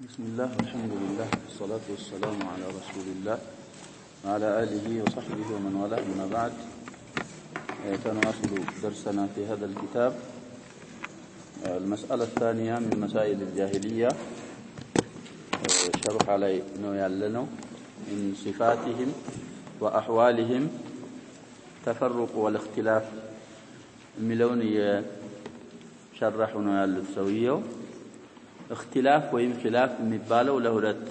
بسم الله والحمد لله والصلاة والسلام على رسول الله وعلى آله وصحبه ومن والاه. أما بعد، سنواصل درسنا في هذا الكتاب. المسألة الثانية من مسائل الجاهلية، شرح علي نويالنا من صفاتهم وأحوالهم تفرق والاختلاف ملون شرح نويال السوية. اختلاف ويم خلاف የሚባለው ለሁለት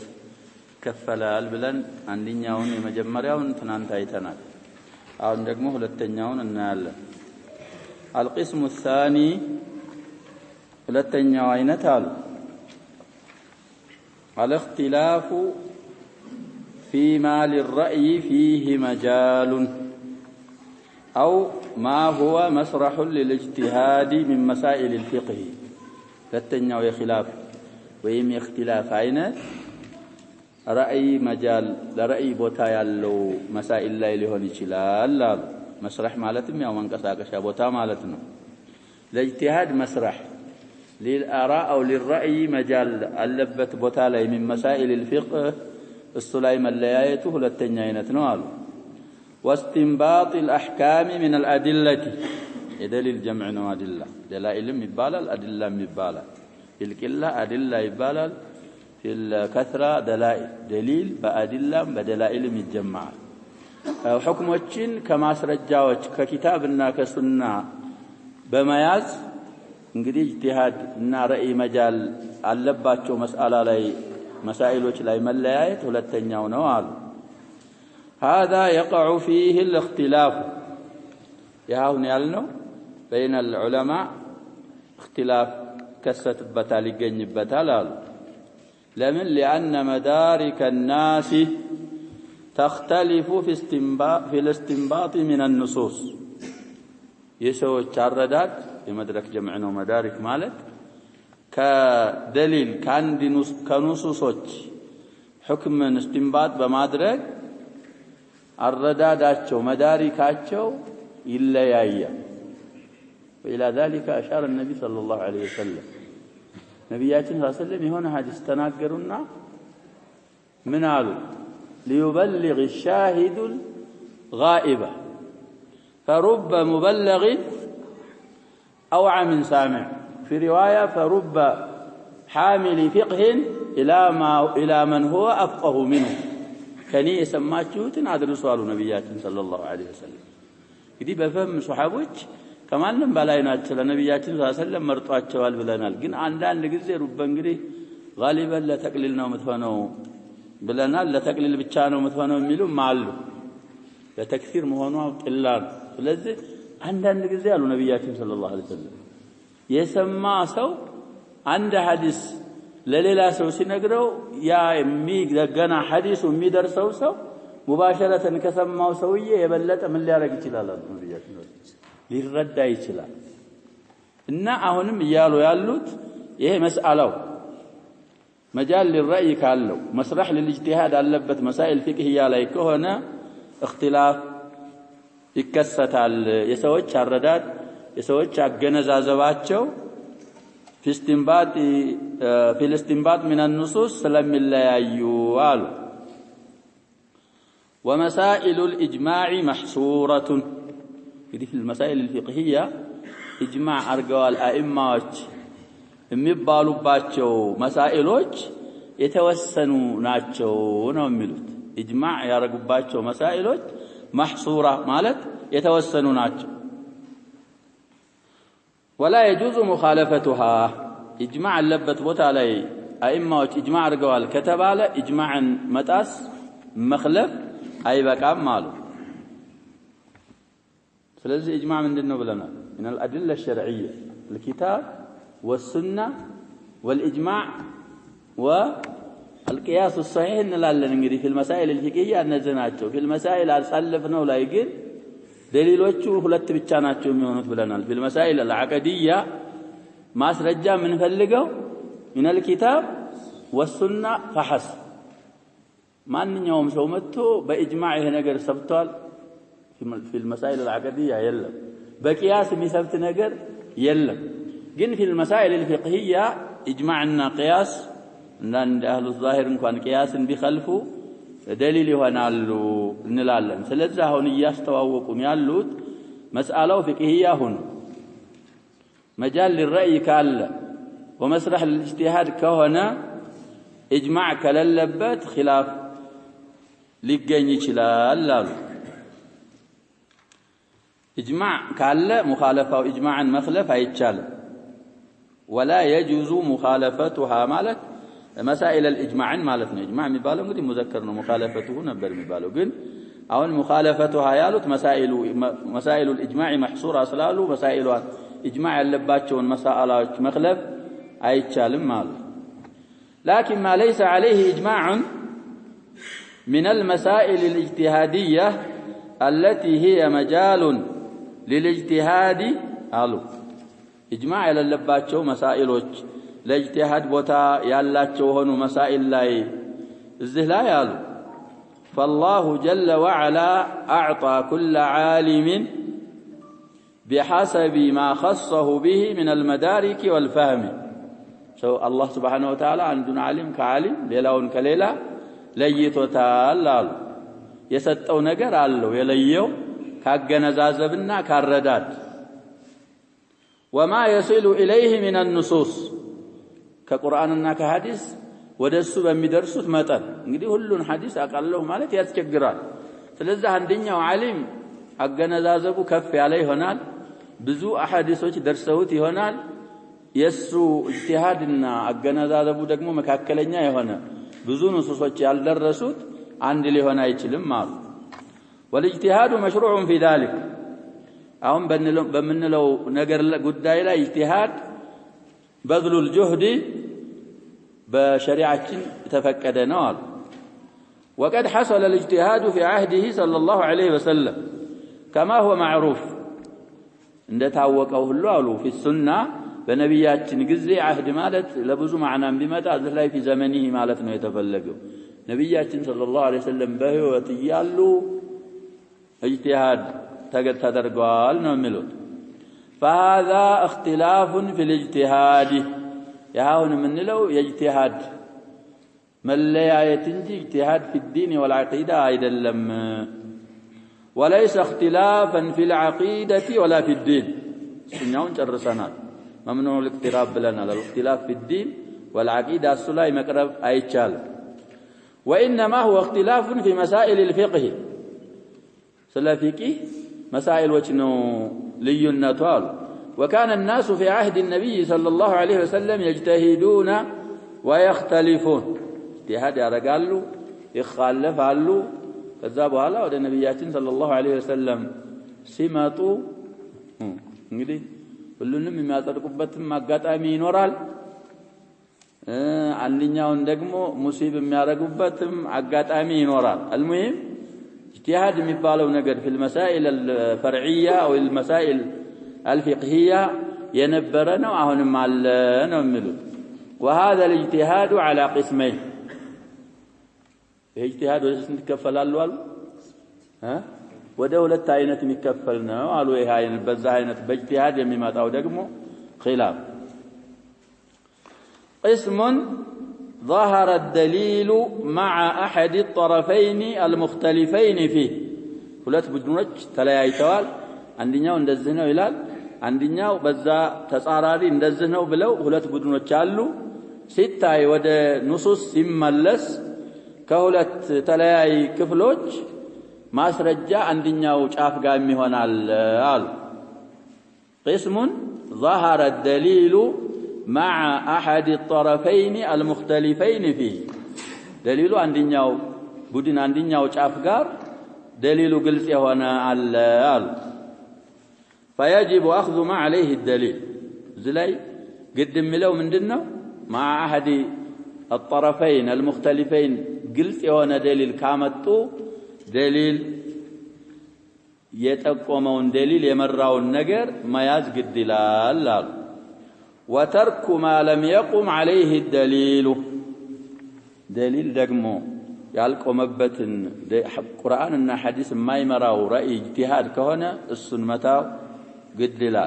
ከፈላል ብለን አንደኛውን የመጀመሪያውን ትናንት አይተናል። አሁን ደግሞ ሁለተኛውን እናያለን። القسم الثاني ሁለተኛው አይነት አሉ الاختلاف فيما للرأي فيه مجال أو ما هو مسرح للاجتهاد من مسائل الفقه. ሁለተኛው የኺላፍ ወይም የእክትላፍ አይነት ራእይ መጃል ለራእይ ቦታ ያለው መሳኢል ላይ ሊሆን ይችላል አሉ። መስረህ ማለትም ያው መንቀሳቀሻ ቦታ ማለት ነው። ለኢጅቲሃድ መስረህ للآراء أو للرأي مجال አለበት ቦታ ላይ من مسائل الفقه እሱ ላይ መለያየቱ ሁለተኛ አይነት ነው አሉ። واستنباط الأحكام من الأدلة የደሊል ጀምዕ ነው። አድላ ደላኢልም ይባላል፣ አድላም ይባላል። القلة أدلة ይባላል፣ في الكثرة دلائل دليل بأدلة بدلائل يتجمع حكمዎችን ከማስረጃዎች ከኪታብና ከሱና በመያዝ እንግዲህ ኢጅቲሃድ እና ረእይ መጃል አለባቸው መስአላ ላይ መሳኢሎች ላይ መለያየት ሁለተኛው ነው አሉ። هذا يقع فيه الاختلاف ያሁን ያልነው بين العلماء اختلاف كستبتا ليገኝበታል አሉ። لمن لأن مدارك الناس تختلف في الاستنباط من النصوص. የሰዎች አረዳድ የመድረክ ጀምዕ ነው መዳሪክ ማለት ከደሊል ከኑሱሶች ሁክምን استنباط በማድረግ አረዳዳቸው መዳሪካቸው ይለያያል። وإلى ذلك أشار النبي صلى الله عليه وسلم. نبياتنا صلى الله عليه وسلم هنا حديث تناقرنا من قالوا ليبلغ الشاهد الغائبة فرب مبلغ أوعى من سامع. في رواية فرب حامل فقه إلى من هو أفقه منه. كني يسماتشوتن عدل سؤال نبياتنا صلى الله عليه وسلم. يدي بفهم صحابوች ከማንም በላይ ናቸው። ለነብያችን ሰለላሁ ዐለይሂ ወሰለም መርጧቸዋል ብለናል። ግን አንዳንድ ጊዜ ሩበ እንግዲህ ጋሊበን ለተቅሊል ነው የምትሆነው ብለናል። ለተቅሊል ብቻ ነው የምትሆነው የሚሉም አሉ። ለተክሲር መሆኑ ጥላን። ስለዚህ አንዳንድ ጊዜ አሉ ነብያችን ሰለላሁ ዐለይሂ ወሰለም የሰማ ሰው አንድ ሐዲስ ለሌላ ሰው ሲነግረው ያ የሚገና ሐዲሱ የሚደርሰው ሰው ሙባሸረተን ከሰማው ሰውዬ የበለጠ ምን ሊያረግ ይችላል አሉ ነብያችን ሊረዳ ይችላል። እና አሁንም እያሉ ያሉት ይሄ መስአላው መጃል ለራእይ ካለው መስረህ ለኢጅቲሃድ አለበት መሳኢል ፍቅህያ ላይ ከሆነ እክትላፍ ይከሰታል። የሰዎች አረዳድ የሰዎች አገነዛዘባቸው في الاستنباط من النصوص ስለሚለያዩ አሉ። ومسائل الإجماع محصورة. في المسائل الفقهية إجماع أرجوال أئمة የሚባሉባቸው መሳኢሎች የተወሰኑ ናቸው ነው የሚሉት። ኢጅማዕ ያረጉባቸው መሳኢሎች محصورة ማለት የተወሰኑ ናቸው። ولا يجوز مخالفتها. إجماع አለበት ቦታ ላይ أئمة إجماع አርገዋል ከተባለ إجماعን መጣስ መخለፍ አይበቃም አሉ። ስለዚህ إجماع ምንድነው ብለናል? من الأدلة الشرعية الكتاب والسنة والإجماع والقياس الصحيح እንላለን። እንግዲህ في المسائل الفقهية እነዚህ ናቸው። في المسائل አልሰለፍነው ላይ ግን ደሊሎቹ ሁለት ብቻ ናቸው የሚሆኑት ብለናል። في المسائل العقدية ማስረጃ ምንፈልገው من الكتاب والسنة فحسب. ማንኛውም ሰው መጥቶ በإجماع ይሄ ነገር ሰብቷል في المسائل العقدية يلم بقياس የሚሰብት ነገር የለም። ግን في المسائل الفقهية إجماعنا قياس عند أهل الظاهر እንኳን قياسን ቢخልፉ دليل ይሆናሉ እንላለን ስለዚህ አሁን ያስተዋወቁን ያሉት مسألة فقهية هنا مجال للرأي كاله ومسرح للاجتهاد كهنا إجماع كللبت خلاف ሊገኝ ይችላል إجماع كاله مخالفة إجماعا مخلف አይቻልም ولا يجوز مخالفتها ማለት مسائل الإجماع ማለት ነው إجماع የሚባለው እንግዲህ ሙዘከር ነው مخالفته ነበር የሚባለው ግን አሁን مخالفتها ያሉት مسائل الإجماع محصورة ስላሉ مسائلዋን إجماع ያለባቸውን مسائلዎች مخلف አይቻልም ማለት لكن ما ليس عليه إجماع من المسائل الاجتهادية التي هي مجال للاجتهاد قالوا إجماع ያለባቸው مسائلዎች لاجتهاد ቦታ ያላቸው ሆኑ مسائل ላይ እዚህ ላይ ያሉ فالله جل وعلا أعطى كل عالم بحسب ما خصه به من المدارك والفهم الله سبحانه وتعالى عندنا عالم كعالم ሌላውን ከሌላ ለይቶታል አሉ የሰጠው ነገር አለው የለየው ካገነዛዘብና ካረዳድ وما يصل إليه من النصوص ከቁርአንና ከሐዲስ ወደሱ በሚደርሱት መጠን እንግዲህ ሁሉን ሐዲስ አቃለሁ ማለት ያስቸግራል ስለዚህ አንደኛው ዓሊም አገነዛዘቡ ከፍ ያለ ይሆናል ብዙ አሐዲሶች ደርሰውት ይሆናል የሱ ኢጅቲሃድና አገነዛዘቡ ደግሞ መካከለኛ የሆነ ብዙ ንሱሶች ያልደረሱት አንድ ሊሆን አይችልም ማለት والاجتهاد مشروع في ذلك አሁን በመንለው ነገር ጉዳይ ላይ ኢጅቲሃድ بذل الجهد بشريعتين تفقدنا وقد حصل الاجتهاد في عهده صلى الله عليه وسلم كما هو معروف عند ታወቀው ሁሉ አሉ في السنة በነብያችን ጊዜ عهد ማለት ለብዙ ማዕናም ቢመጣ እዚህ ላይ في زمنه ማለት ነው የተፈለገው ነብያችን صلى الله عليه وسلم በህይወት ይያሉ اجتهاد ተደርጓል ነው የሚሉት فهذا اختلاف في الاجتهاد يهون منلو يجتهاد مليايت انجي اجتهاد في الدين والعقيدة ايدلم وليس اختلافا في العقيدة ولا في الدين سنيون جرسنات ممنوع الاقتراب لنا الاختلاف في الدين والعقيدة السلاي مقرب ايتشال وإنما هو اختلاف في مسائل الفقه سلافيكي مسائل وجنو لينتوال وكان الناس في عهد النبي صلى الله عليه وسلم يجتهدون ويختلفون اجتهاد يرقالوا يخالفوا كذا بኋላ ወደ ነብያችን صلى الله عليه وسلم ሲመጡ እንግዲህ ሁሉንም የሚያጸድቁበትም አጋጣሚ ይኖራል አንኛውን ደግሞ ሙሲብ የሚያረጉበትም አጋጣሚ ይኖራል المهم اجتهاد የሚባለው ነገር في المسائل الفرعية أو المسائل الفقهية ينبرنا አሁንም አለ ነው የሚሉት وهذا الاجتهاد على قسمين الاجتهاد ወደስንት ይከፈላሉ አሉ ወደ ሁለት አይነት የሚከፈል ነው አሉ ይሄ አይነት በዛ አይነት በእጅቲሃድ የሚመጣው ደግሞ خلاف قسم ظهر الدليل مع أحد الطرفين المختلفين فيه ሁለት ቡድኖች ተለያይተዋል አንደኛው እንደዚህ ነው ይላል አንደኛው በዛ ተጻራሪ እንደዚህ ነው ብለው ሁለት ቡድኖች አሉ ሲታይ ወደ ንሱስ ሲመለስ ከሁለት ተለያይ ክፍሎች ማስረጃ አንደኛው ጫፍ ጋር የሚሆናል አሉ قسم ظهر الدليل مع أحد الطرفين المختلفين فيه دليل عندኛው ቡድን አንደኛው ጫፍ ጋር دليل ግልጽ የሆነ አለ አሉ فيجب أخذ ما عليه الدليل زلي قد ملو من دنه مع أحد الطرفين المختلفين قلت وانا دليل كامتو دليل يتقومون دليل يمرون نجر ما يزقد دلال وترك ما لم يقم عليه الدليل دليل دقمو يالكو مبتن قرآن إن حديث ما يمراو رأي اجتهاد كهنا السنمتاو قد لا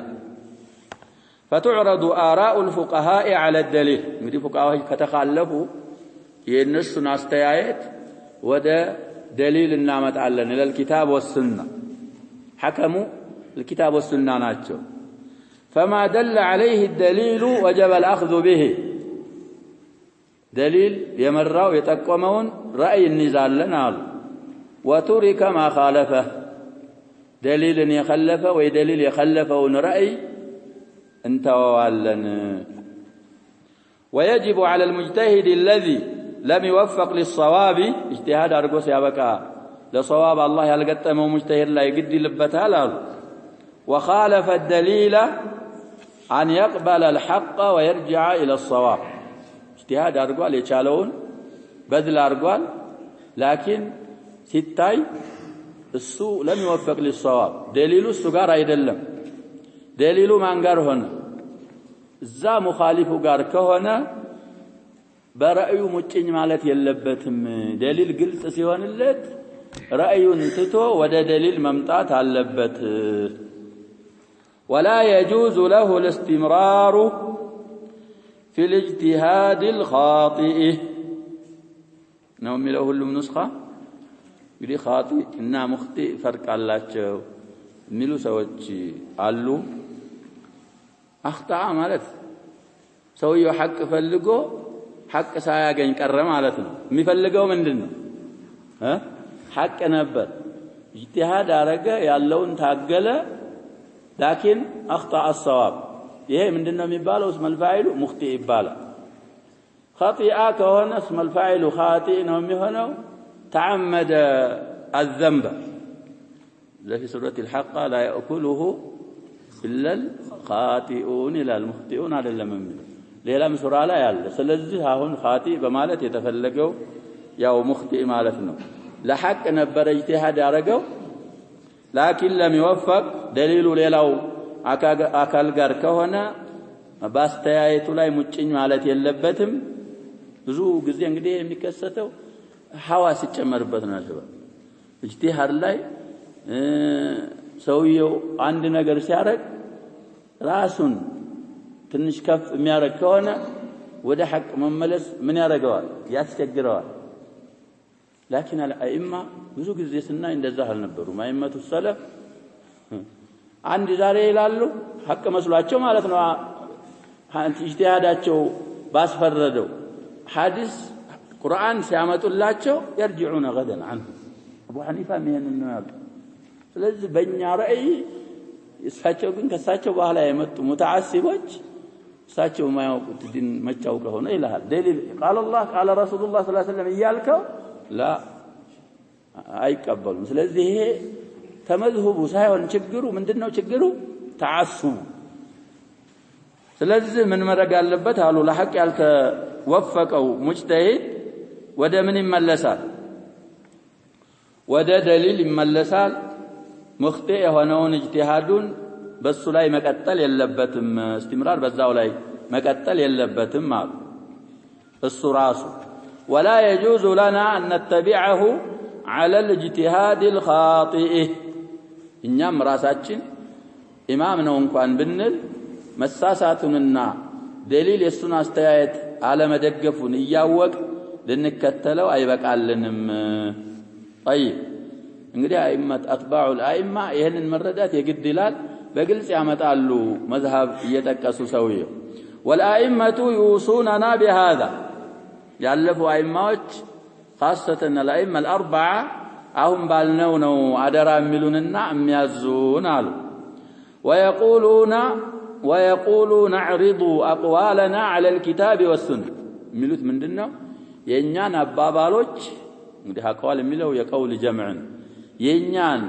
فتعرض آراء الفقهاء على الدليل مدي فقهاء كتخالفوا የነሱን አስተያየት ወደ ደሊል እናመጣለን ኢለል ኪታብ ወሱና حكموا الكتاب والسنة ናቸው فما دل عليه الدليل وجب الأخذ به دليل يمروا يتقومون رأي النزال لنا وترك ما خالفه دليل يخلفه ودليل يخلفه رأي انتوالن ويجب على المجتهد الذي لم يوفق للصواب اجتهاد أرقص يابكا لصواب الله يلقتمه مجتهد لا يقدي لبتها وخالف الدليل أن يقبل الحق ويرجع إلى الصواب اجتهاد أرقال يشالون بذل أرقال لكن ستاي السوء لم يوفق للصواب دليل السقار يدلم دليل ما انقر هنا الزا مخالف قار كهنا برأيه مجتن مالت يلبتم دليل قلت سيوان اللت رأي انتتو ودا دليل ممتات علبت ولا يجوز له الاستمرار في الاجتهاد الخاطئ نوم له كل نسخة يلي خاطئ إنها مخطئ فرق الله ملو سوتش علو أخطأ مالت سوي حق فلقو حق سايقين كرم مالتنا مفلقو من دنو ها حق نبر اجتهاد أرقى ياللون تاقله لكن أخطأ الصواب ይሄ ምንድነው የሚባለው اسم الفاعل مخطئ ይባላል خطيئة كهنا اسم الفاعل خاطئ ነው የሚሆነው تعمد الذنب في سورة الحقة لا يأكله إلا الخاطئون إلا المخطئون على اللمم ሌላም ሱራ ላይ ያለ ስለዚህ አሁን خاطئ በማለት የተፈለገው ያው مخطئ ማለት ነው ለሐቅ ነበር اجتهاد ያረጋው لكن لم يوفق دليل ሌላው አካል ጋር ከሆነ ባስተያየቱ ላይ ሙጭኝ ማለት የለበትም ብዙ ጊዜ እንግዲህ የሚከሰተው ሐዋስ ይጨመርበት ነው አሰባ اجتهاد ላይ ሰውየው አንድ ነገር ሲያረግ ራሱን ትንሽ ከፍ የሚያረግ ከሆነ ወደ ሐቅ መመለስ ምን ያረጋዋል ያስቸግረዋል لكن الائمه ብዙ ጊዜ ስናይ እንደዛ አልነበሩም አይመቱ ሰለፍ አንድ ዛሬ ይላሉ ሐቅ መስሏቸው ማለት ነው اجتهادቸው ባስፈረደው ሐዲስ ቁርአን ሲያመጡላቸው يرجعون غدا عنه አቡ ሐኒፋ ምን ነው ያሉ ስለዚህ በእኛ رأي እሳቸው ግን ከሳቸው በኋላ የመጡ ሙተዓሲቦች እሳቸው ማያውቁት ዲን መጫው ከሆነ ይላል ደሊል قال الله قال رسول الله صلى الله عليه وسلم ይያልከው لا አይቀበሉም ስለዚህ ይሄ ተመዝሁቡ ሳይሆን ችግሩ ምንድነው ችግሩ ተዓሱብ ስለዚህ ምን መረግ አለበት አሉ ለሐቅ ያልተወፈቀው ሙጅተሂድ ወደ ምን ይመለሳል ወደ ደሊል ይመለሳል مخطئ የሆነውን اجتهادون በሱ ላይ መቀጠል የለበትም استمرار በዛው ላይ መቀጠል የለበትም አሉ እሱ ራሱ ولا يجوز لنا أن نتبعه على الاجتهاد الخاطئ እኛም ራሳችን ኢማም ነው እንኳን ብንል መሳሳቱንና ደሊል የሱን አስተያየት አለመደገፉን እያወቅ ልንከተለው አይበቃልንም طيب እንግዲህ አይመት አጥባዑል አይማ ይሄንን መረዳት የግድ ይላል በግልጽ ያመጣሉ መዝሐብ እየተቀሱ ሰውየው والائمه يوصوننا بهذا ያለፉ አይማዎች خاصه الائمه الاربعه አሁን ባልነው ነው አደራ የሚሉንና የሚያዙን አሉ ويقولون اعرضوا اقوالنا على الكتاب والسنه ሚሉት ምንድነው የኛን አባባሎች እንግዲህ አቋል የሚለው የቀውል ጀምዕን የኛን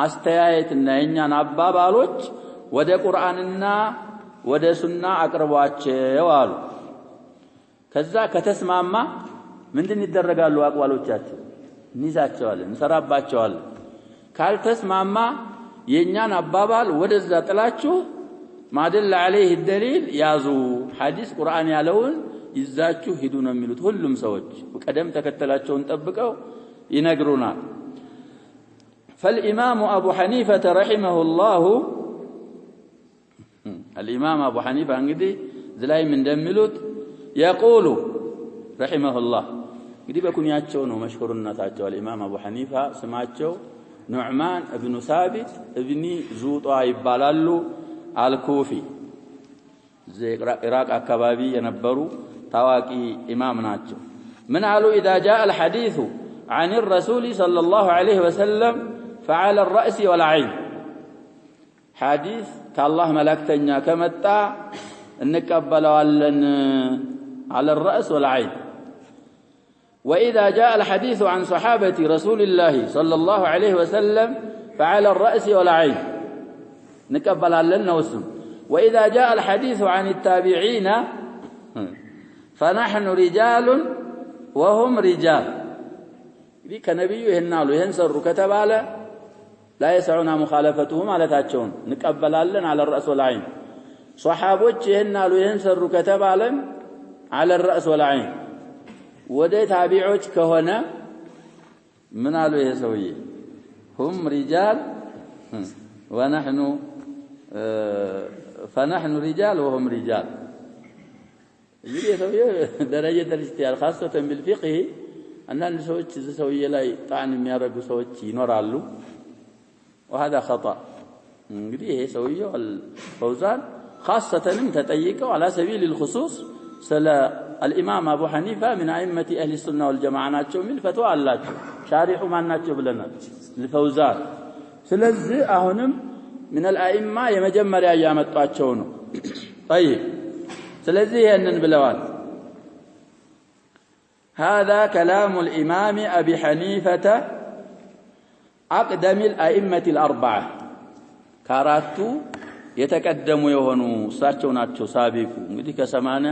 አስተያየትና የኛን አባባሎች ወደ ቁርአንና ወደ ሱና አቅርቧቸው አሉ ከዛ ከተስማማ ምንድን ይደረጋሉ አቋሎቻቸው እንይዛቸዋለን እንሰራባቸዋለን ካልተስማማ የኛን አባባል ወደዛ ጥላችሁ ማደል عليه الدليل ያዙ ሐዲስ ቁርአን ያለውን ይዛችሁ ሂዱ ነው የሚሉት ሁሉም ሰዎች ቀደም ተከተላቸውን ጠብቀው ይነግሩናል فالامام ابو حنيفه رحمه الله الامام ابو حنيفه እንግዲህ ዝላይ ምን እንደሚሉት يقول رحمه الله እንግዲህ በኩንያቸው ነው መሽሁርነታቸው الامام ابو حنيفه ስማቸው ኑዕማን ኢብኑ ሳቢት ኢብኒ ዙጣ ይባላሉ አልኩፊ ኢራቅ አካባቢ የነበሩ ታዋቂ ኢማም ናቸው ምን አሉ اذا جاء الحديث عن الرسول صلى الله عليه وسلم فعلى الراس والعين حديث كالله ملائكتኛ ከመጣ እንቀበለዋለን على الراس والعين واذا جاء الحديث عن صحابه رسول الله صلى الله عليه وسلم فعلى الراس والعين نقبلالن نوسم واذا جاء الحديث عن التابعين فنحن رجال وهم رجال دي كنبيو ይሄናሉ ይሄን ሰሩ ከተባለ لا يسعنا مخالفتهم ማለታቸውን نقبلالن على الراس والعين صحابዎች ይሄናሉ ይሄን ሰሩ ከተባለም على الراس والعين ወደ ታቢዖች ከሆነ ምን አሉ ይሄ ሰውዬ هم رجال ونحن فنحن رجال وهم رجال ይሄ ሰውዬ ደረጃ ደርስተዋል خاصة بالفقه አንዳንድ ሰዎች እዚህ ሰውዬ ላይ ጣን የሚያረጉ ሰዎች ይኖራሉ وهذا خطأ እንግዲህ ይሄ ሰውዬው ፈውዛን خاصةንም ተጠይቀው على سبيل الخصوص ስለ الامام ابو حنيفه من ائمه اهل السنه والجماعه ናቸው ሚል ፈትዋ አላቸው ሻሪሑ ማን ናቸው ብለናል ለፈውዛን ስለዚህ አሁንም من الائمه የመጀመሪያ ያመጣቸው ነው طيب ስለዚህ ይሄንን ብለዋል هذا كلام الامام ابي حنيفه اقدم الائمه الاربعه ካራቱ የተቀደሙ የሆኑ እሳቸው ናቸው ሳቢቁ እንግዲህ ከ80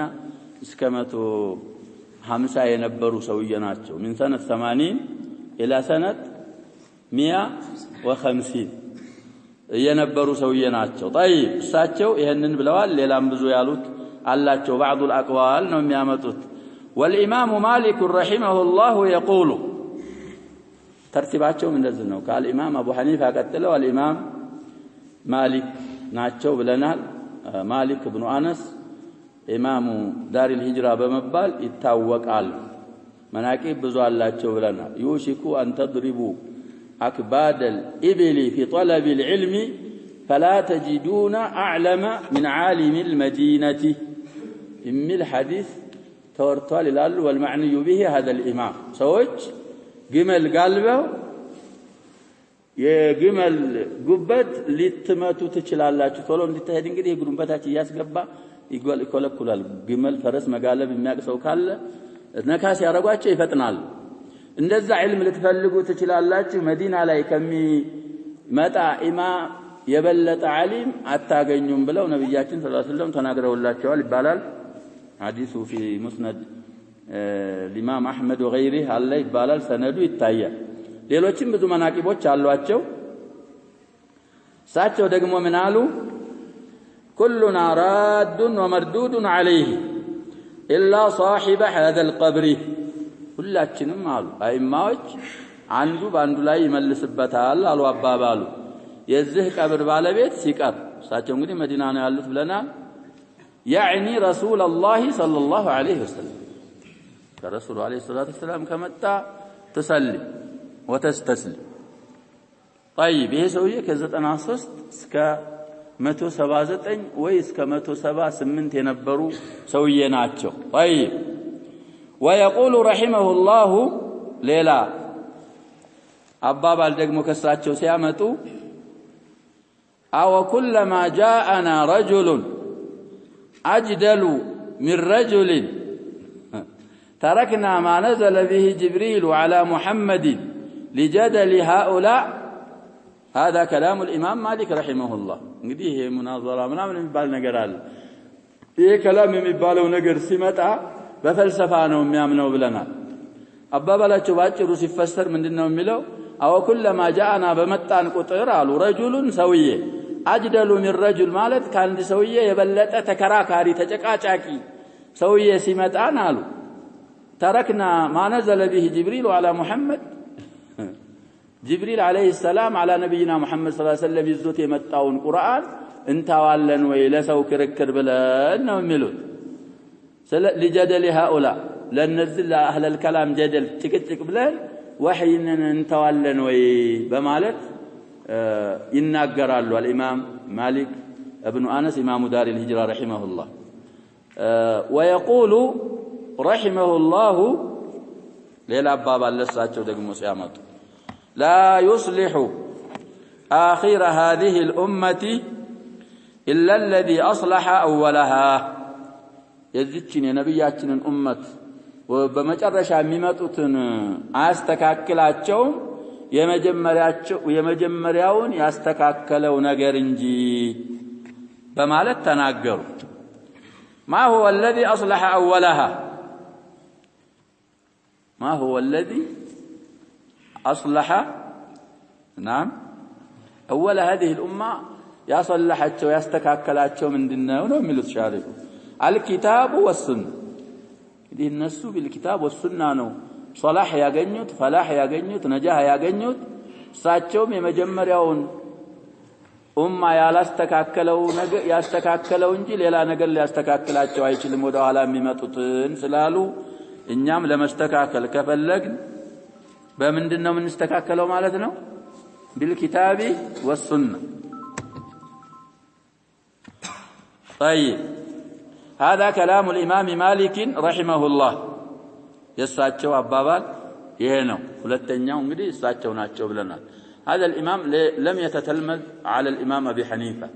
እስከ 150 የነበሩ ሰውዬ ናቸው من سنه 80 الى سنه 150 የነበሩ ሰውዬ ናቸው طيب እሳቸው ይሄንን ብለዋል ሌላም ብዙ ያሉት አላቸው بعض الاقوال ነው የሚያመጡት والامام مالك رحمه الله يقول ተርቲባቸው እንደዚህ ነው ከኢማም አቡ ሐኒፋ ቀጥለው الامام مالك ናቸው ብለናል ማሊክ ኢብኑ አነስ ኢማሙ ዳር الهجرة በመባል ይታወቃል መናቂብ ብዙ አላቸው ብለናል يوشك أن تضربوا أكباد الإبل في طلب العلم فلا تجدون أعلم من عالم المدينة إم الحديث تورطال الأل والمعني به هذا الإمام سوج جمل قلبه የግመል ጉበት ሊትመቱ ትችላላችሁ ቶሎም ሊተሄድ እንግዲህ የግሩምበታች ያስገባ ይኮለኩላል ግመል ፈረስ መጋለብ የሚያቅሰው ካለ ነካስ ያረጋቸው ይፈጥናል እንደዛ ዒልም ልትፈልጉ ትችላላችሁ መዲና ላይ ከሚመጣ ኢማም የበለጠ ዓሊም አታገኙም ብለው ነብያችን ሰለላሁ ዐለይሂ ወሰለም ተናግረውላቸዋል ይባላል ሐዲሱ في مسند الامام احمد وغيره አለ ይባላል ሰነዱ ይታያል ሌሎችም ብዙ መናቂቦች አሏቸው ሳቸው ደግሞ ምን አሉ كلنا راد ومردود عليه الا صاحب هذا القبر ሁላችንም አሉ አይማዎች አንዱ ባንዱ ላይ ይመልስበታል አሉ አባባሉ የዚህ ቀብር ባለቤት ሲቀር ሳቸው እንግዲህ መዲና ነው ያሉት ብለናል يعني رسول الله صلى الله عليه وسلم كرسول عليه الصلاه والسلام ከመጣ ተሰልም وتستسلم طيب ይሄ ሰውዬ ከ93 እስከ 179 ወይ እስከ 178 የነበሩ ሰውዬ ናቸው طيب ويقول رحمه الله ሌላ አባባል ደግሞ ከሳቸው ሲያመጡ أو كلما جاءنا رجل أجدل من رجل تركنا ما نزل به جبريل على محمد لجدل هؤلاء هذا كلام الامام مالك رحمه الله እንግዲህ ይሄ ሙናዘራ ምናምን የሚባል ነገር አለ ይሄ ከላም የሚባለው ነገር ሲመጣ በፈልሰፋ ነው የሚያምነው ብለናል አባባላቸው ባጭሩ ሲፈሰር ምንድነው የሚለው አው ኩለማ ጃአና በመጣን ቁጥር አሉ ረጁሉን ሰውዬ አጅደሉ من رجل ማለት ካንዲ ሰውዬ የበለጠ ተከራካሪ ተጨቃጫቂ ሰውዬ ሲመጣን አሉ تركنا ما نزل به جبريل على محمد جبريل عليه السلام على نبينا محمد صلى الله عليه وسلم يزوت يمጣውን ቁርአን እንታዋለን ወይ ለሰው ክርክር ብለን ነው የሚሉት لجدل هؤلاء ለነዚህ ለአህለል ከላም ጀደል ጭቅጭቅ ብለን ወህይን እንተዋለን ወይ በማለት ይናገራሉ الامام مالك ابن انس امام دار الهجره رحمه الله ويقول رحمه الله ሌላ አባባል ለሳቸው ደግሞ ሲያመጡ لا يصلح آخر هذه الأمة إلا الذي أصلح أولها የዚችን የነብያችንን ኡመት በመጨረሻ የሚመጡትን አስተካክላቸውም የመጀመሪያውን ያስተካከለው ነገር እንጂ በማለት ተናገሩ ما هو الذي أصلح أولها ما هو الذي أصلح نعم أول هذه الأمة يصلحቸው ያስተካከላቸው ምንድነው ነው የሚሉት ሻሪዑ الكتاب والسنة እንግዲህ እነሱ بالكتاب والسنة ነው ሶላህ ያገኙት ፈላህ ያገኙት ነጃህ ያገኙት እሳቸውም የመጀመሪያውን ኡማ ያላስተካከለው ነገር ያስተካከለው እንጂ ሌላ ነገር ሊያስተካክላቸው አይችልም ወደ ኋላ የሚመጡትን ስላሉ እኛም ለማስተካከል ከፈለግን በምንድነው የምንስተካከለው ማለት ነው بالكتاب والسنة طيب هذا كلام الإمام مالك رحمه الله يساتشو أبابال يهنو ሁለተኛው እንግዲህ እሳቸው ናቸው ብለናል هذا الإمام لم يتتلمذ على الإمام أبي حنيفة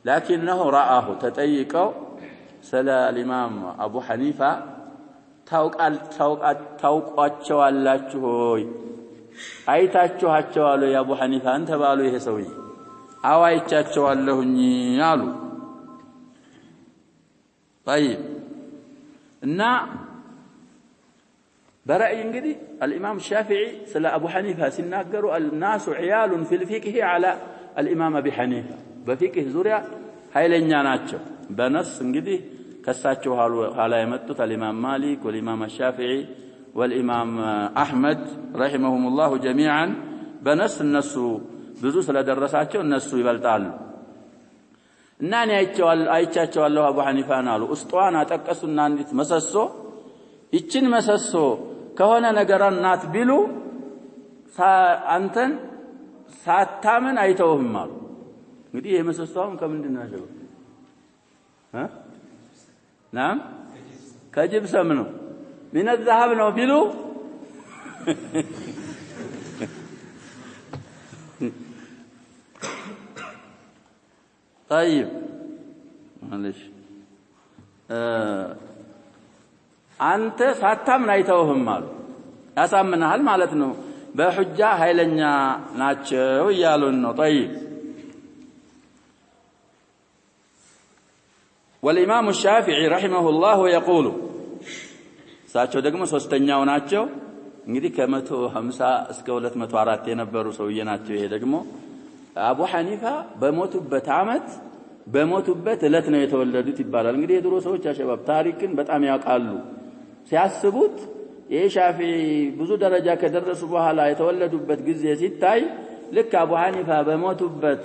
لكنه رآه تطيقوا سلا الإمام أبو حنيفة ታውቋቸዋላችሁ ሆይ አይታችኋቸዋል ያ አቡ ሐኒፋ አንተ ባሉ ይሄ ሰውዬ አዋይቻቸዋለሁኝ አሉ طيب እና برأي እንግዲህ الإمام الشافعي سلا أبو حنيفة ሲናገሩ الناس عيال في الفقه على الإمام أبي حنيفة በፊቅህ ዙሪያ ኃይለኛ ናቸው በነስ እንግዲህ ከሳቸው ኋላ የመጡት الإمام مالك والإمام الشافعي والإمام أحمد رحمهم الله جميعا بنس الناس ብዙ ስለደረሳቸው እነሱ ይበልጣሉ እና እኔ አይቻቸዋለሁ አቡ ሐኒፋን አሉ እስጧን አጠቀሱና እንዴት መሰሶ ይችን መሰሶ ከሆነ ነገር እናት ቢሉ አንተን ሳታምን አይተውህም አሉ እንግዲህ የመሰሶውን ከምንድን ነው ያለው نعم ከጅብሰም ነው من الذهب ነው ቢሉ طيب معلش አንተ ሳታምን አይተውህም አሉ ያሳምናል ማለት ነው በሁጃ ኃይለኛ ናቸው ይያሉን ነው طيب والإمام الشافعي رحمه الله يقول ሳቸው ደግሞ ሶስተኛው ናቸው እንግዲህ ከ150 እስከ 204 የነበሩ ሰውዬ ናቸው ይሄ ደግሞ አቡ ሐኒፋ በሞቱበት አመት በሞቱበት እለት ነው የተወለዱት ይባላል እንግዲህ የድሮ ሰዎች አሸባብ ታሪክን በጣም ያውቃሉ ሲያስቡት የሻፊዒ ብዙ ደረጃ ከደረሱ በኋላ የተወለዱበት ጊዜ ሲታይ ልክ አቡ ሐኒፋ በሞቱበት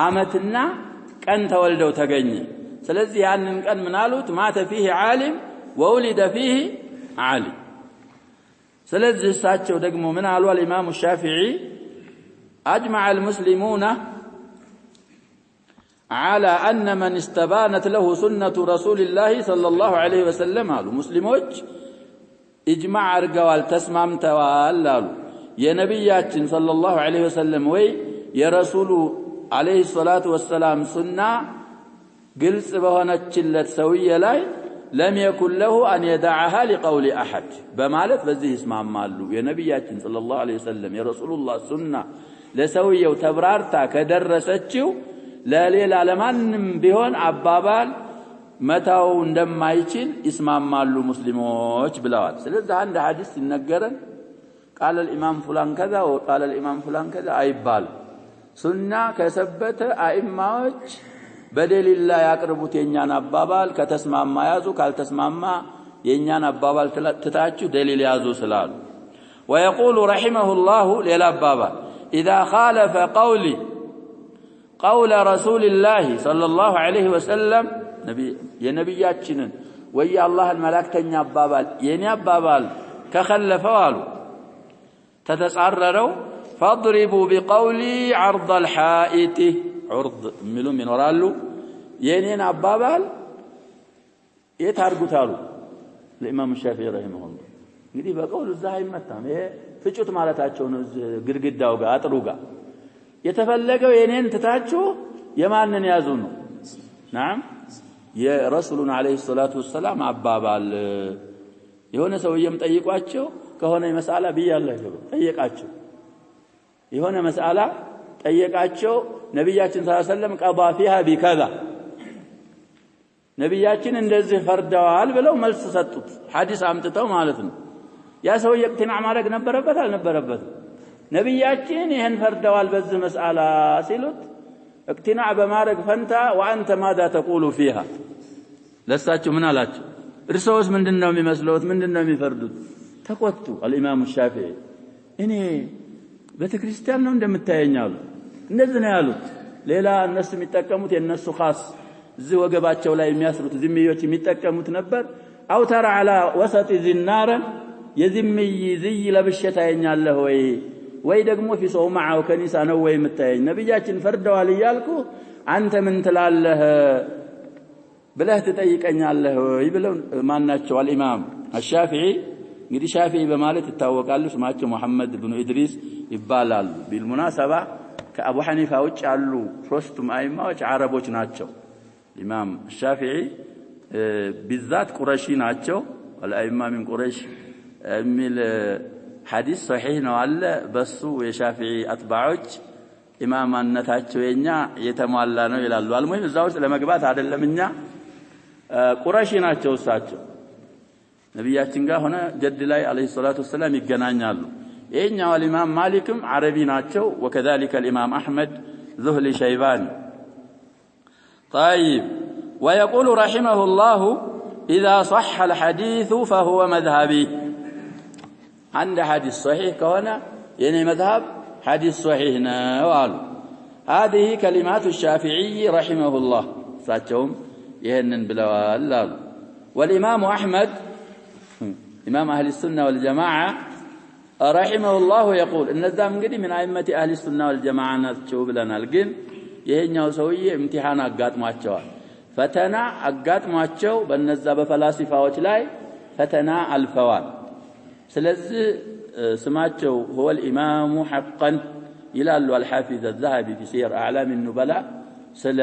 አመትና ቀን ተወልደው ተገኘ ስለዚህ ያንን ቀን ምናሉት ማተ فيه عالم وولد فيه عالم ስለዚህ እሳቸው ደግሞ ምን አሉ الإمام الشافعي أجمع المسلمون على أن من استبانت له سنة رسول الله صلى الله عليه وسلم قالوا مسلموች إجماع አርገዋል ተስማምተዋል አሉ የነብያችን صلى الله عليه وسلم ወይ የረሱሉ عليه الصلاة والسلام ሱና ግልጽ በሆነችለት ሰውዬ ላይ لم يكن له أن يدعها لقول أحد በማለት በዚህ ይስማማሉ የነብያችን صلى الله عليه وسلم የረሱሉ الله ሱና ለሰውየው ተብራርታ ከደረሰችው ለሌላ ለማንም ቢሆን አባባል መታው እንደማይችል ይስማማሉ ሙስሊሞች ብለዋል ስለዚህ አንድ ሐዲስ ሲነገረን قال الامام فلان كذا وقال الامام فلان كذا አይባል ሱና ከሰበተ አይማዎች በደሊል ላይ ያቀርቡት የኛን አባባል ከተስማማ ያዙ ካልተስማማ የኛን አባባል ትታችሁ ደሊል ያዙ ስላሉ ويقول رحمه الله للابابا اذا خالف قولي قول رسول الله صلى الله عليه وسلم نبي يا نبياتنا ወይ አላህን መላእክተኛ አባባል የኔ አባባል ከخلፈው አሉ ተተጻረረው فاضربوا بقولي عرض الحائط عرض ሚሉም ይኖራሉ የኔን አባባል የታርጉታሉ ለኢማም ሻፊዒ ረሂመሁላህ እንግዲህ በቀውሉ እዛ አይመታም ይሄ ፍጩት ማለታቸው ነው ግድግዳው ጋር አጥሩ ጋር የተፈለገው የኔን ትታችሁ የማንን ያዙ ነው نعم የረሱሉን አለይሂ ሰላቱ ወሰለም አባባል የሆነ ሰውየም ጠይቋቸው ከሆነ መስአላ ቢያለህ ይሉ ጠየቃቸው የሆነ መስአላ ጠየቃቸው ነብያችን ሰለላሁ ዐለይሂ ወሰለም ቀባ فيها بكذا ነብያችን እንደዚህ ፈርደዋል ብለው መልስ ሰጡት ሐዲስ አምጥተው ማለት ነው ያ ሰው የቅቲና ማድረግ ነበረበት አልነበረበት ነብያችን ይሄን ፈርደዋል በዚህ መስአላ ሲሉት እቅቲና በማድረግ ፈንታ وانت ماذا تقول فيها ለሳቸው ምን አላቸው እርሶስ ምንድነው የሚመስሉት ምንድነው የሚፈርዱት ተቆጡ الامام الشافعي እኔ በተክርስቲያን ነው እንደምታየኛሉ እንደዚህ ነው ያሉት ሌላ እነሱ የሚጠቀሙት የነሱ خاص እዚህ ወገባቸው ላይ የሚያስሩት ዝምዮች የሚጠቀሙት ነበር አው ተራ على وسط النار የዝምይ ዝይ ለብሸታየኛለህ ወይ ደግሞ في صومعه ከኒሳ ነው ወይ የምታየኝ ነብያችን ፈርደዋል ይያልኩ አንተ ምን ትላለህ ብለህ ትጠይቀኛለህ ወይ ብለው ማናቸው الامام الشافعي እንግዲህ ሻፊዒ በማለት ይታወቃሉ ስማቸው መሐመድ ኢብኑ ኢድሪስ ይባላሉ بالمناسبه ከአቡ ሐኒፋ ውጭ ያሉ ሶስቱም አይማዎች አረቦች ናቸው ኢማም ሻፊዒ بالذات ቁረሺ ናቸው الائمه من قريش የሚል ሐዲስ ሶሒህ ነው አለ በሱ የሻፊዒ አጥባዖች ኢማማነታቸው የኛ የተሟላ ነው ይላሉ አልሙሂም እዛው ውስጥ ለመግባት አይደለምኛ ቁረሺ ናቸው እሳቸው ነብያችን ጋር ሆነ ጀድ ላይ አለይሂ ሰላቱ ወሰለም ይገናኛሉ የኛው الامام ማሊክም አረቢ ናቸው وكذلك الامام احمد ذهلي شيباني طيب ويقول رحمه الله اذا صح الحديث فهو مذهبي عند حديث صحيح كونه يعني مذهب حديث صحيح نوال هذه كلمات الشافعي رحمه الله ساتهم يهنن بلوال والامام احمد امام اهل السنه والجماعه رحمه الله يقول ان الذم እንግዲህ من ائمه اهل السنه والجماعه ናቸው ብለናል ግን ይሄኛው ሰውዬ امتحان አጋጥሟቸዋል ፈተና አጋጥሟቸው በእነዛ በፈላሲፋዎች ላይ ፈተና አልፈዋል ስለዚህ ስማቸው هو الامام حقا ይላሉ الحافظ الذهبي في سير اعلام النبلاء ስለ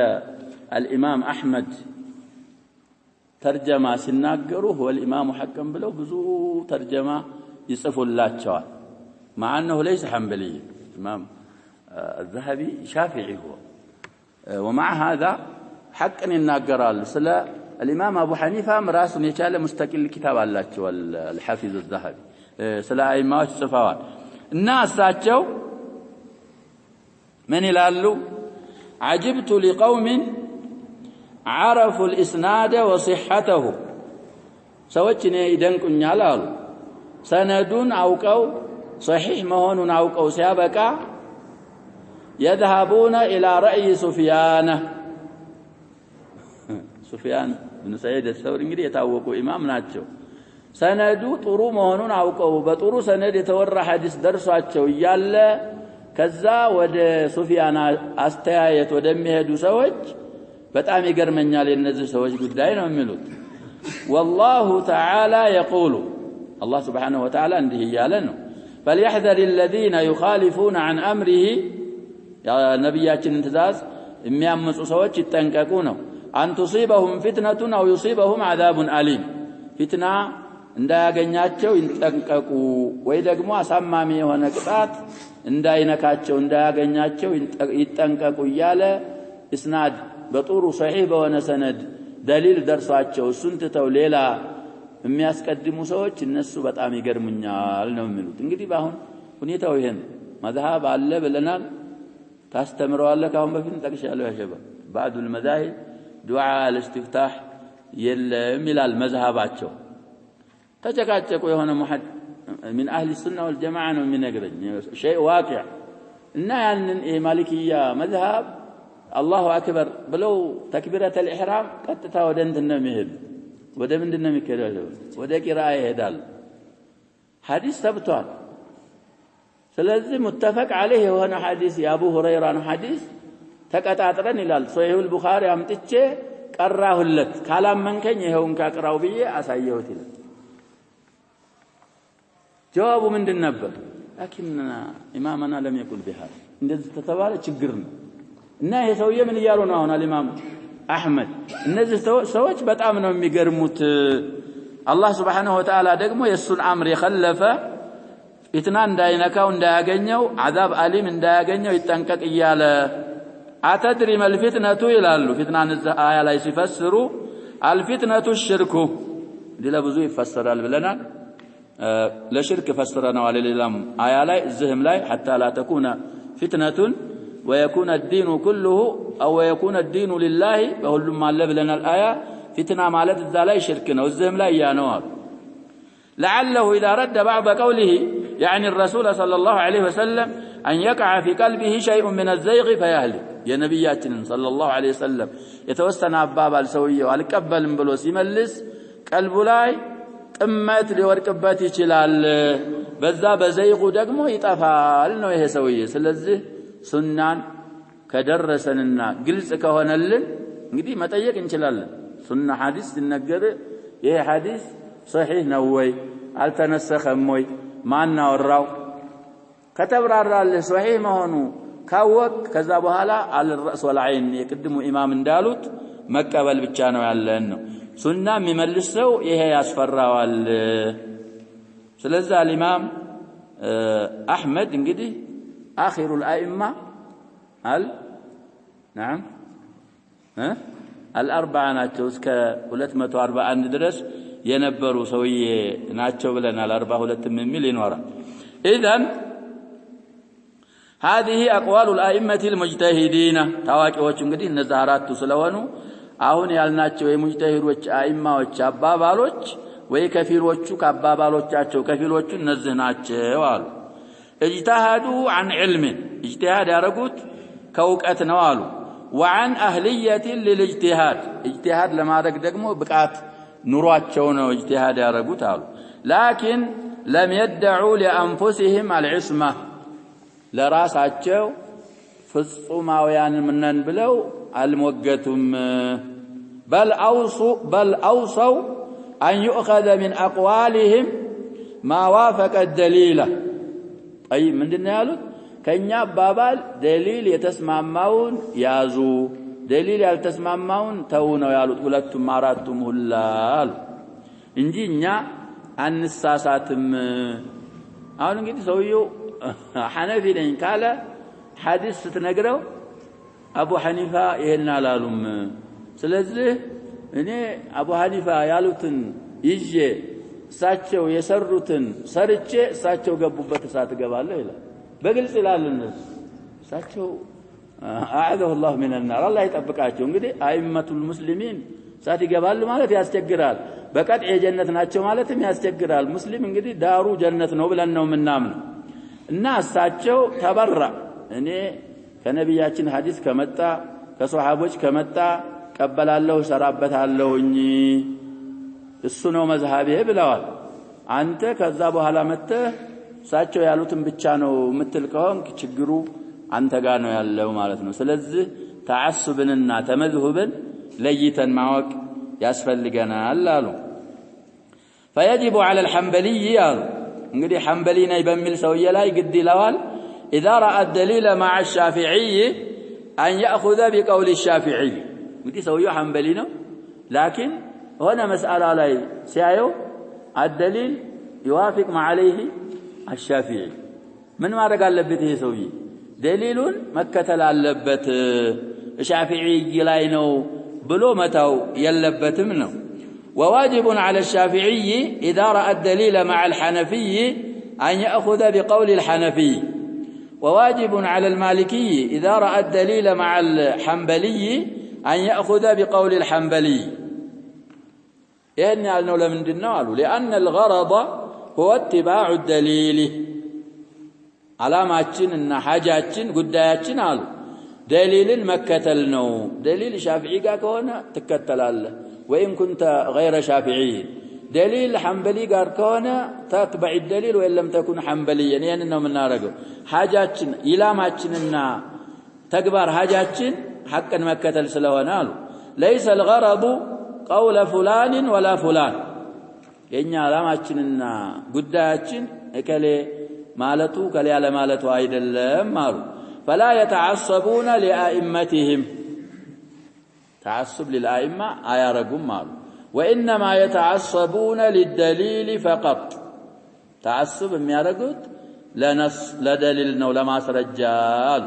الامام احمد ترجمه ሲናገሩ هو الامام حقا ብለው ብዙ ترجمه يصفولاچوا مع انه ليس حنبلي امام الذهبي شافعي هو ومع هذا حقا يناغرال سلا الامام ابو حنيفه مراسن يچاله مستقل كتاب አላቸው الحافظ الذهبي سلا አይማዎች ጽፈዋል እና እሳቸው من ይላሉ عجبت لقوم عرفوا الاسناد وصحته ሰዎች እኔ ይደንቁኛል አሉ ሰነዱን አውቀው صحيح መሆኑን አውቀው ሲያበቃ يذهبون الى راي سفيان بن سعيد الثوري እንግዲህ የታወቁ ኢማም ናቸው ሰነዱ ጥሩ መሆኑን አውቀው በጥሩ ሰነድ የተወራ ሐዲስ ደርሷቸው ይያለ ከዛ ወደ ሱፊያን አስተያየት ወደሚሄዱ ሰዎች በጣም ይገርመኛል የነዚህ ሰዎች ጉዳይ ነው የሚሉት والله تعالى يقول الله سبحانه وتعالى እንዲህ ይያለ ነው فليحذر الذين يخالفون عن امره يا ነብያችንን ትእዛዝ የሚያምፁ ሰዎች ይጠንቀቁ ነው ان تصيبهم فتنه او يصيبهم عذاب اليم فتنه እንዳያገኛቸው ይጠንቀቁ ወይ ደግሞ አሳማሚ የሆነ ቅጣት እንዳይነካቸው እንዳያገኛቸው ይጠንቀቁ ይያለ እስናድ በጥሩ صحيح በሆነ ሰነድ دليل ደርሷቸው እሱን ተተው ሌላ የሚያስቀድሙ ሰዎች እነሱ በጣም ይገርሙኛል ነው የሚሉት እንግዲህ ባሁን ሁኔታው ይሄን መذهب አለ ብለናል ታስተምረዋለ ካሁን በፊት ጠቅሻለሁ ያሸባ بعض المذاهب دعاء الاستفتاح የለም ይላል መذهباቸው ተጨቃጨቁ የሆነ ሙሐድ من اهل السنه والجماعه ነው የሚነግረኝ شيء واقع እና ያንን ማሊኪያ መذهب الله اكبر ብለው ተክቢረተ الإحرام ቀጥታ ወደ እንትን ነው የሚሄዱ ወደ ምንድነው የሚከዳለው ወደ ቂራአ ይሄዳል ሐዲስ ተብቷል ስለዚህ ሙተፈቅ عليه የሆነ ሐዲስ የአቡ ሁረይራን ሐዲስ ተቀጣጥረን ይላል ሶሂሁል ቡኻሪ አምጥቼ ቀራሁለት ካላመንከኝ ይሄውን ካቀራው ብዬ አሳየሁት ይላል ጀዋቡ ምንድን ነበር لكننا امامنا لم يقل بهذا እንደዚህ ተተባለ ችግር ነው እና ይሄ ሰውዬ ምን ይያሉ ነው አሁን ኢማም አህመድ እነዚህ ሰዎች በጣም ነው የሚገርሙት አላህ Subhanahu Wa Ta'ala ደግሞ የሱን አምር የخለፈ ፊትና እንዳይነካው እንዳያገኘው አዛብ አሊም እንዳያገኘው ይጠንቀቅ ይያለ አተድሪ መልፊትነቱ ይላሉ ፊትናን አያ ላይ ሲፈስሩ አልፊትነቱ ሽርኩ ዲላ ብዙ ይፈሰራል ብለናል ለሽርክ ፈሰረናው አለሌላም አያ ላይ እዚህም ላይ حتى لا تكون فتنة ويكون الدين كله او يكون الدين لله በሁሉም አለ ብለናል አያ ፊትና ማለት እዛ ላይ ሽርክ ነው እዚህም ላይ ያ ነው لعله اذا رد بعض قوله يعني الرسول صلى الله عليه وسلم ان يقع في قلبه شيء من الزيغ فيهلك يا نبياتنا صلى الله عليه وسلم يتوسنا አባባል ሰውየው አልቀበልም ብሎ ሲመልስ ቀልቡ ላይ ጥመት ሊወርቅበት ይችላል በዛ በዘይጉ ደግሞ ይጣፋል ነው ይሄ ሰውዬ ስለዚህ ሱናን ከደረሰንና ግልጽ ከሆነልን እንግዲህ መጠየቅ እንችላለን ሱና ሐዲስ ሲነገር ይሄ ሐዲስ صحيح ነው ወይ አልተነሰኸም ወይ ማን አወራው ከተብራራል صحيح መሆኑ ካወቅ ከዛ በኋላ አልራስ ወልዓይን የቅድሙ ኢማም እንዳሉት መቀበል ብቻ ነው ያለን ነው ሱና የሚመልሰው ይሄ ያስፈራዋል ስለዚህ الامام احمد እንግዲህ اخر الائمه نعم الاربعه ናቸው እስከ 241 ድረስ የነበሩ ሰውዬ ናቸው ብለናል 42 የሚል ይኖራል اذا هذه اقوال الائمه المجتهدين ታዋቂዎች እንግዲህ እነዛ አራቱ ስለሆኑ አሁን ያልናቸው የሙጅተሂዶች አይማዎች አባባሎች ወይ ከፊሎቹ ከአባባሎቻቸው ከፊሎቹ እነዚህ ናቸው አሉ اجتهدوا عن علم اجتهاد ያረጉት ከውቀት ነው አሉ وعن اهليه للاجتهاد اجتهاد ለማድረግ ደግሞ ብቃት ኑሯቸው ነው اجتهاد ያረጉት አሉ لكن لم يدعوا لانفسهم العصمه ለራሳቸው ፍጹማውያን ምነን ብለው አልሞገቱም بل اوصوا ان يؤخذ من اقوالهم ما وافق الدليل اي ምንድነው ያሉት ከኛ አባባል ደሊል የተስማማውን ያዙ ደሊል ያልተስማማውን ተው ነው ያሉት ሁለቱም አራቱም ሁላሉ እንጂ እኛ አንሳሳትም አሁን እንግዲህ ሰውየው ሐነፊ ነኝ ካለ ሐዲስ ስትነግረው አቡ ሐኒፋ ይሄን አላሉም ስለዚህ እኔ አቡ ሐኒፋ ያሉትን ይዤ እሳቸው የሰሩትን ሰርቼ እሳቸው ገቡበት እሳት ገባለሁ ይላል በግልጽ ይላል እሳቸው አዓዘሁ الله من النار الله ይጠብቃቸው እንግዲህ አይመቱል ሙስሊሚን እሳት ይገባሉ ማለት ያስቸግራል በቀጥዕ የጀነት ናቸው ማለትም ያስቸግራል ሙስሊም እንግዲህ ዳሩ ጀነት ነው ብለን ነው የምናምነው እና እሳቸው ተበራ እኔ ከነቢያችን ሐዲስ ከመጣ ከሷሃቦች ከመጣ ቀበላለሁ ሰራበታለሁኝ እሱ ነው መዝሃቤ ብለዋል አንተ ከዛ በኋላ መተህ እሳቸው ያሉትን ብቻ ነው የምትል ከሆንክ ችግሩ አንተ ጋር ነው ያለው ማለት ነው ስለዚህ ተዓስብንና ተመዝሁብን ለይተን ማወቅ ያስፈልገናል አሉ فيجب على الحنبلي እንግዲህ ሐንበሊ ነኝ በሚል ሰውዬ ላይ ግድ ይለዋል اذا راى الدليل مع الشافعي ان ياخذ بقول الشافعي እንግዲህ ሰውዬው ሐንበሊ ነው لكن هنا مساله ላይ ሲያየው الدليل يوافق ما عليه الشافعي ምን ማድረግ አለበት ይሄ ሰውዬ ደሊሉን መከተል አለበት ሻፊዒ ላይ ነው ብሎ መታው የለበትም ነው وواجب على الشافعي اذا راى الدليل مع الحنفي ان ياخذ بقول الحنفي وواجب على المالكي اذا راى الدليل مع الحنبلي ان ياخذ بقول الحنبلي يعني قالوا لمندنا قالوا لان الغرض هو اتباع الدليل علاماتنا حاجاتنا ጉዳያችን አሉ ደሊልን መከተል ነው ደሊል ሻፊዒ ጋር ከሆነ ትከተላለህ وإن كنت غير شافعي دليل حنبلي قال كونه تتبع الدليل وإن لم تكن حنبليا يعني إنه من نارجو حاجاتنا إلى ما تشننا تكبر حاجاتنا حقا مكة السلوانال ليس الغرض قول فلان ولا فلان يعني على ما تشننا قداتشن كلي مالتو كلي على مالتو أيضا مالو فلا يتعصبون لأئمتهم تعصب للأئمة أيارقون مالو وإنما يتعصبون للدليل فقط تعصب ميارقود لنص لدليل ولما رجال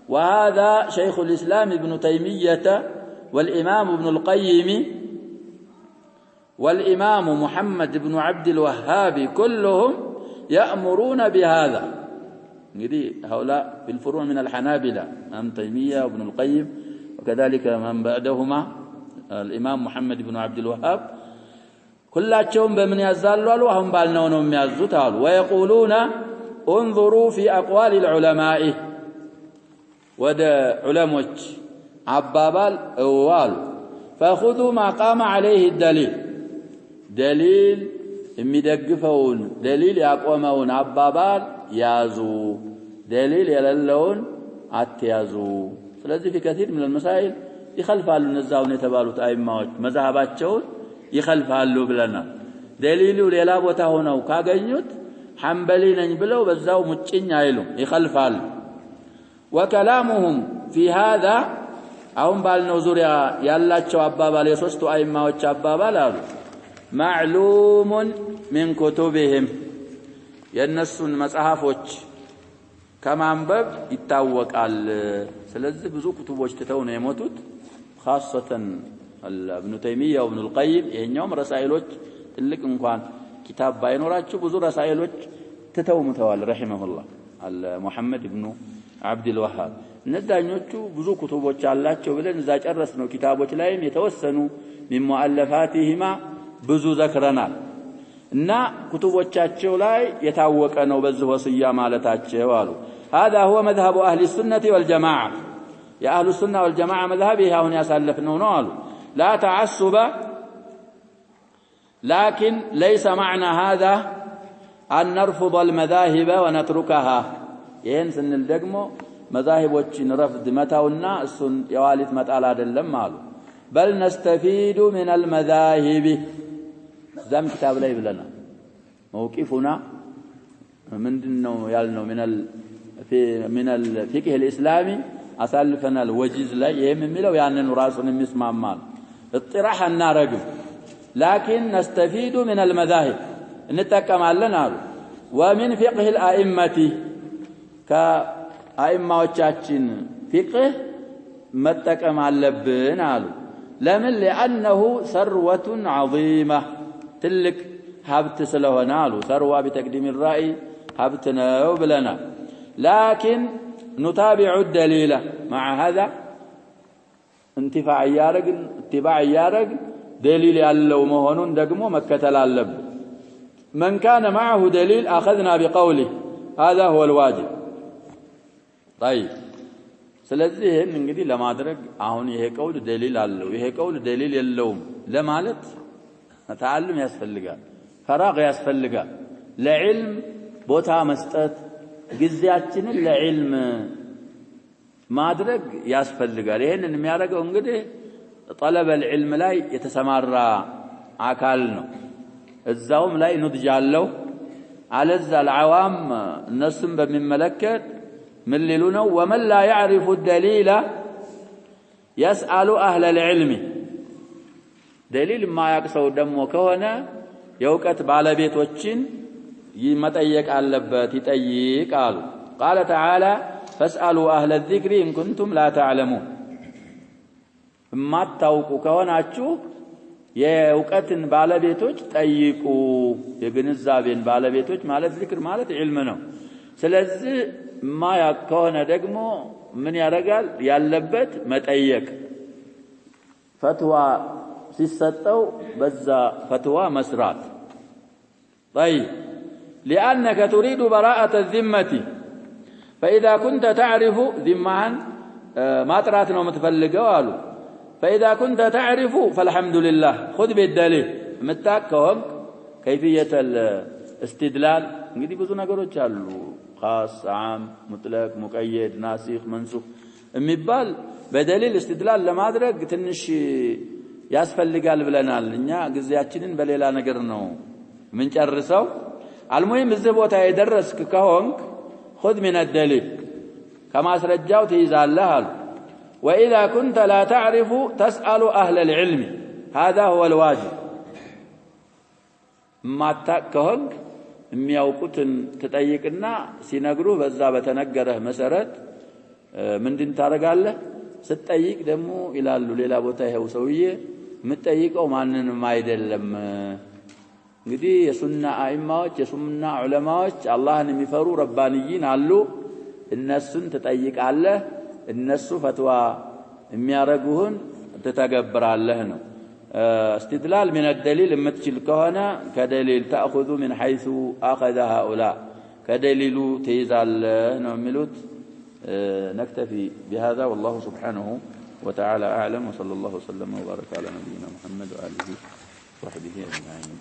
وهذا شيخ الإسلام ابن تيمية والإمام ابن القيم والإمام محمد بن عبد الوهاب كلهم يأمرون بهذا هؤلاء في الفروع من الحنابلة ابن تيمية وابن القيم وكذلك من بعدهما الإمام محمد بن عبد الوهاب كلهم بمن يزالوا وهم بالنونهم يزوتال ويقولون انظروا في أقوال العلماء ودى علماء عبابال أوال فخذوا ما قام عليه الدليل دليل مدقفون دليل يقومون عبابال يازو دليل يللون اتيازو ስለዚህ في كثير من المسائل يخلفالو እነዛውን የተባሉት አይማዎች መዛሃባቸውን ይخلفالو ብለናል ደሊሉ ሌላ ቦታ ሆነው ካገኙት ሐንበሊ ነኝ ብለው በዛው ሙጭኝ አይሉ ይخلفال وكلامهم في هذا አሁን ባልነው ዙሪያ ያላቸው አባባል የሶስቱ አይማዎች አባባል አሉ معلوم من كتبهم የነሱን መጽሐፎች ከማንበብ ይታወቃል ስለዚህ ብዙ ኩቱቦች ተተው ነው የሞቱት خاصة ابن تيمية وابن القيم ይሄኛውም ረሳኢሎች ትልቅ እንኳን ኪታብ ባይኖራቸው ብዙ ረሳኢሎች ተተው ሙተዋል رحمه الله محمد ابن عبد الوهاب እነዛኞቹ ብዙ ኩቱቦች አላቸው ብለን እዛ ጨረስነው ኪታቦች ላይም የተወሰኑ من مؤلفاتهما ብዙ ዘክረናል እና ኩቱቦቻቸው ላይ የታወቀ ነው በዚህ ወስያ ማለታቸው አሉ هذا هو مذهب أهل السنة والجماعة يا أهل السنة والجماعة مذهبها هنا يسلفنا ونقول لا تعصب لكن ليس معنى هذا أن نرفض المذاهب ونتركها ينسن الدقمو مذاهب وجن رفض متاونا السن يوالد متعالى دلم مالو بل نستفيد من المذاهب زم كتاب لي بلنا موقفنا من دنو يالنو من الفقه الإسلامي أسالفنا الوجيز لا يهملو يعني راسنا مسمع مال اطراح النارجو لكن نستفيد من المذاهب نتكلم لنا ومن فقه الأئمة كأئمة وشاتين فقه متكلم علبنا لمن لأنه ثروة عظيمة تلك هبت سلهنالو ثروة بتقديم الرأي هبتنا وبلنا لكن نتابع الدليل مع هذا اتباع يارق دليل يالله مهونون دقمو مكتل اللب من كان معه دليل أخذنا بقوله هذا هو الواجب طيب ስለዚህ እንግዲህ ለማድረግ አሁን ይሄ ቀውል ደሊል አለው ይሄ ቀውል ደሊል የለውም ለማለት ተዓልም ያስፈልጋል ፈራግ ያስፈልጋል ለዕልም ቦታ መስጠት ግዚያችንን ለዕልም ማድረግ ያስፈልጋል ይሄንን የሚያደርገው እንግዲህ طلب العلم ላይ የተሰማራ አካል ነው እዛውም ላይ ንድጃለው አለዛ العوام እነሱም በሚመለከት من ليلونه ومن لا يعرف الدليل يسأل أهل العلم دليل ما يقصو دمو كهنا يوقت بالبيتوچين يمطيق አለበት ይጠይቅ አሉ قال تعالى فاسألوا أهل الذكر إن كنتم لا تعلمون ما ታውቁ ከሆናችሁ የውቀትን ባለቤቶች ጠይቁ የግንዛቤን ባለቤቶች ማለት ذكر ማለት علم ነው ስለዚህ ما يكون دغمو من يرغال يالبت مطيق فتوى سيسطو بذا فتوى مسرات طيب لأنك تريد براءة الذمة فإذا كنت تعرف ذمان ما طرات ነው متفلقوا قالوا فإذا كنت تعرف فالحمد لله خذ بالدليل متاكهم كيفية الاستدلال እንግዲህ ብዙ ነገሮች አሉ خاص عام مطلق مقيد ناسخ منسوخ የሚባል በደሊል استدلال ለማድረግ ትንሽ ያስፈልጋል ብለናል እኛ ግዚያችንን በሌላ ነገር ነው ምን ጨርሰው المهم እዚህ ቦታ የደረስክ ከሆንክ خذ من الدليل كما سرجاو تيزالله وإذا كنت لا تعرف تسأل أهل العلم هذا هو الواجب ما تكهك የሚያውቁትን ተጠይቅና ሲነግሩ በዛ በተነገረህ መሰረት ምንድን ታረጋለህ ስትጠይቅ ደግሞ ይላሉ ሌላ ቦታ ይሄው ሰውዬ የምትጠይቀው ማንንም አይደለም እንግዲህ የሱና አይማዎች የሱና ዑለማዎች አላህን የሚፈሩ ረባንይን አሉ እነሱን ተጠይቃለህ እነሱ ፈትዋ የሚያረጉህን ተተገብራለህ ነው استدلال من الدليل مثل كهنا كدليل تأخذ من حيث أخذ هؤلاء كدليل تيزال نعملوت نكتفي بهذا والله سبحانه وتعالى أعلم وصلى الله وسلم وبارك على نبينا محمد وآله وصحبه أجمعين